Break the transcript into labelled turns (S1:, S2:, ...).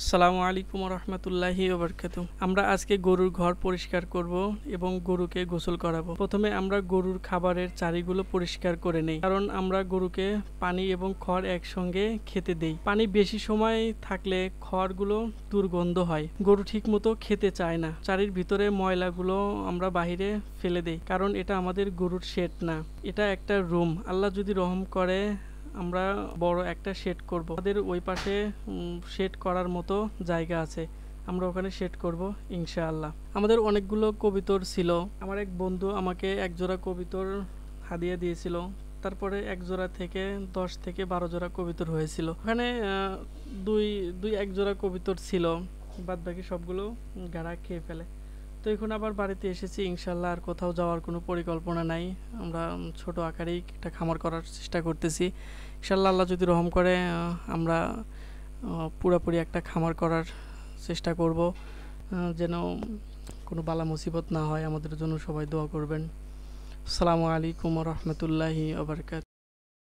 S1: আসসালামু আলাইকুম রহমতুল্লাহি ওবরকাতুহ। আমরা আজকে গরুর ঘর পরিষ্কার করব এবং গরুকে গোসল করাবো। প্রথমে আমরা গরুর খাবারের চারিগুলো পরিষ্কার করে নেই, কারণ আমরা গরুকে পানি এবং খড় একসঙ্গে খেতে দেই। পানি বেশি সময় থাকলে খড়গুলো দুর্গন্ধ হয়, গরু ঠিক মতো খেতে চায় না। চারির ভিতরে ময়লাগুলো আমরা বাহিরে ফেলে দেই, কারণ এটা আমাদের গরুর শেড না, এটা একটা রুম। আল্লাহ যদি রহম করে আমরা বড় একটা শেড করব। আমাদের ওই পাশে শেড করার মতো জায়গা আছে, আমরা ওখানে শেড করব ইনশাআল্লাহ। আমাদের অনেকগুলো কবুতর ছিল। আমার এক বন্ধু আমাকে এক জোড়া কবুতর হাদিয়া দিয়েছিল। তারপরে এক জোড়া থেকে 10 থেকে 12 জোড়া কবুতর হয়েছিল। ওখানে দুই দুই এক জোড়া কবুতর ছিল, বাদ বাকি সবগুলো গাড়া খেয়ে ফেলে। তো এখন আবার বাড়িতে এসেছি ইনশাল্লাহ। আর কোথাও যাওয়ার কোনো পরিকল্পনা নাই। আমরা ছোট আকারেই একটা খামার করার চেষ্টা করতেছি ইনশাল্লাহ। আল্লাহ যদি রহম করে আমরা পুরোপুরি একটা খামার করার চেষ্টা করব, যেন কোনো বালা মুসিবত না হয়। আমাদের জন্য সবাই দোয়া করবেন। আসসালামু আলাইকুম রহমতুল্লাহি ওয়া বারাকাতুহু।